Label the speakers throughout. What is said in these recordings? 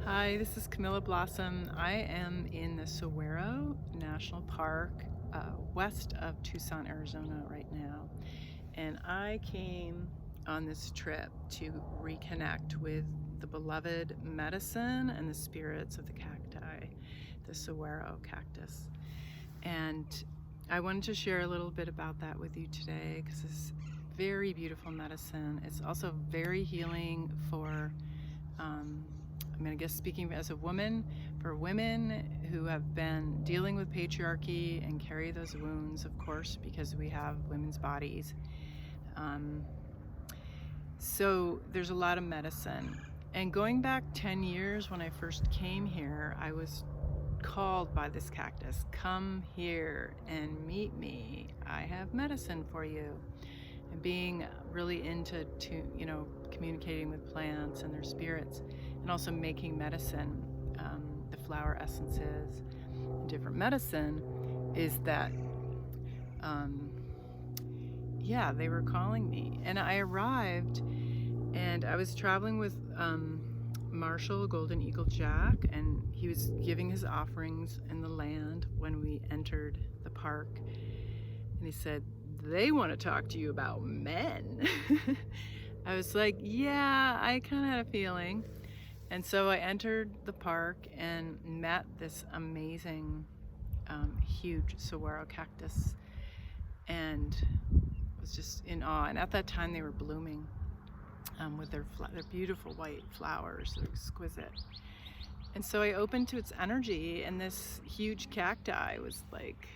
Speaker 1: Hi, this is Camilla Blossom. I am in the Saguaro National Park, west of Tucson, Arizona right now. And I came on this trip to reconnect with the beloved medicine and the spirits of the cacti, the Saguaro cactus. And I wanted to share a little bit about that with you today because it's very beautiful medicine. It's also very healing for I'm going to guess speaking as a woman, for women who have been dealing with patriarchy and carry those wounds, of course, because we have women's bodies. So there's a lot of medicine. And going back 10 years when I first came here, I was called by this cactus, come here and meet me. I have medicine for you. And being really into communicating with plants and their spirits, and also making medicine, the flower essences, and different medicine, is that they were calling me. And I arrived, and I was traveling with Marshall, Golden Eagle Jack, and he was giving his offerings in the land when we entered the park. And he said, they want to talk to you about men. I was like, yeah, I kind of had a feeling. And so I entered the park and met this amazing, huge saguaro cactus, and was just in awe. And at that time they were blooming with their beautiful white flowers. They're exquisite. And so I opened to its energy, and this huge cacti was like,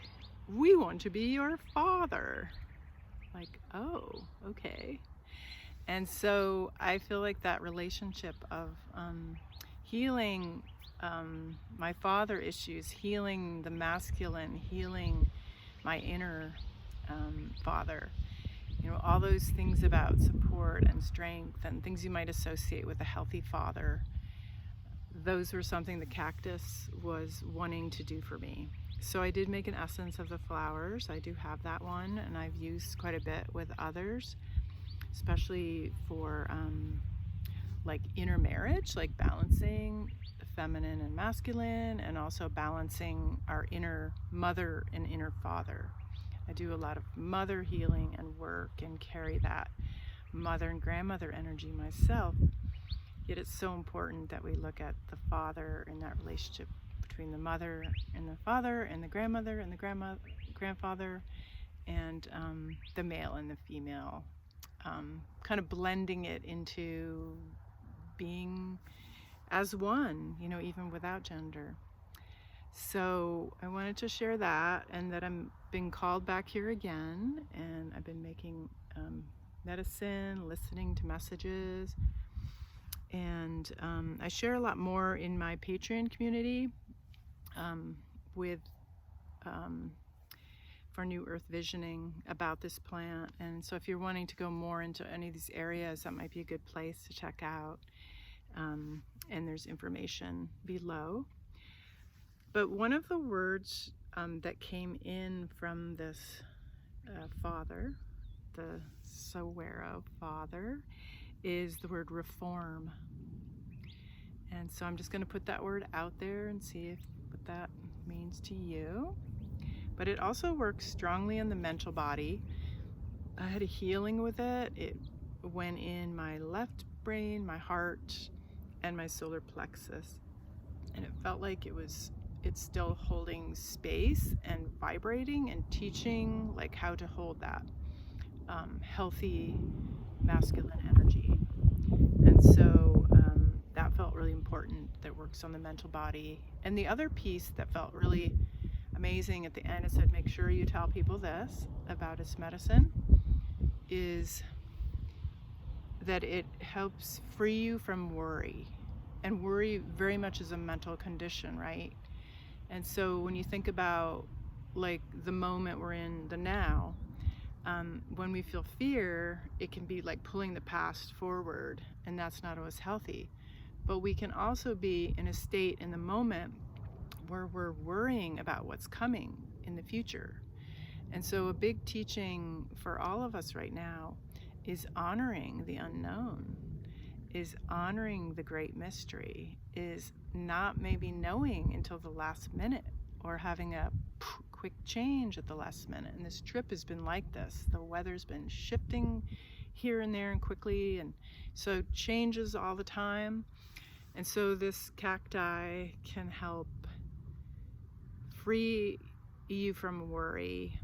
Speaker 1: we want to be your father. Like, oh, okay. And so I feel like that relationship of healing my father issues, healing the masculine, healing my inner father, all those things about support and strength and things you might associate with a healthy father, those were something the cactus was wanting to do for me. So I did make an essence of the flowers. I do have that one, and I've used quite a bit with others, especially for like inner marriage, like balancing the feminine and masculine, and also balancing our inner mother and inner father. I do a lot of mother healing and work and carry that mother and grandmother energy myself. Yet it's so important that we look at the father in that relationship between the mother and the father and the grandmother and the grandfather, and the male and the female, kind of blending it into being as one, even without gender. So I wanted to share that, and that I'm being called back here again, and I've been making medicine, listening to messages, and I share a lot more in my Patreon community with for New Earth Visioning about this plant. And so if you're wanting to go more into any of these areas, that might be a good place to check out. And there's information below. But one of the words that came in from this father, the Saguaro father, is the word reform. And so I'm just going to put that word out there and see what that means to you. But it also works strongly in the mental body. I had a healing with it. It went in my left brain, my heart, and my solar plexus. And it felt like it's still holding space and vibrating and teaching like how to hold that healthy masculine energy. And so that felt really important, that works on the mental body. And the other piece that felt really amazing at the end, it said, make sure you tell people this about its medicine, is that it helps free you from worry. And worry very much is a mental condition, right? And so when you think about like the moment we're in, the now, when we feel fear, it can be like pulling the past forward, and that's not always healthy. But we can also be in a state in the moment where we're worrying about what's coming in the future. And so a big teaching for all of us right now is honoring the unknown is honoring the great mystery, is not maybe knowing until the last minute or having a quick change at the last minute. And this trip has been like this. The weather's been shifting here and there and quickly, and so changes all the time. And so this cacti can help free you from worry,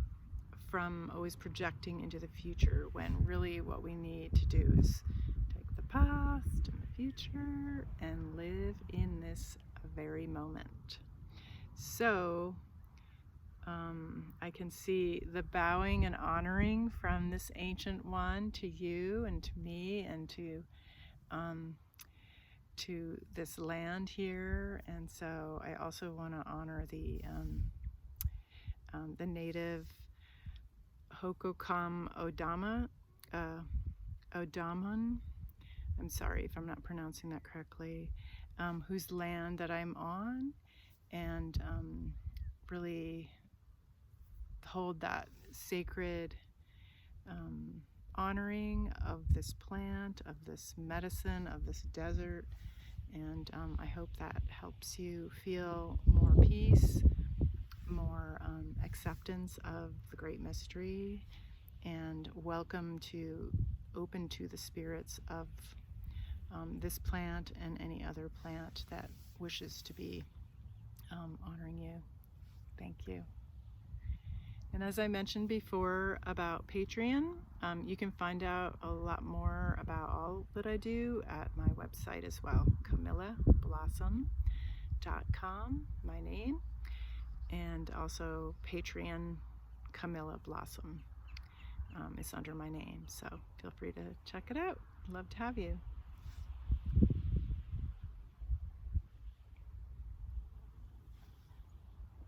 Speaker 1: from always projecting into the future, when really what we need to do is take the past and the future and live in this very moment. So I can see the bowing and honoring from this ancient one to you and to me and to this land here. And so I also want to honor the native Hokokam Odaman. I'm sorry if I'm not pronouncing that correctly. Whose land that I'm on, and really hold that sacred honoring of this plant, of this medicine, of this desert. And I hope that helps you feel more peace, more acceptance of the great mystery, and open to the spirits of this plant and any other plant that wishes to be honoring you. Thank you. And as I mentioned before about Patreon, you can find out a lot more about all that I do at my website as well, CamillaBlossom.com, my name, and also Patreon Camilla Blossom is under my name. So feel free to check it out. Love to have you.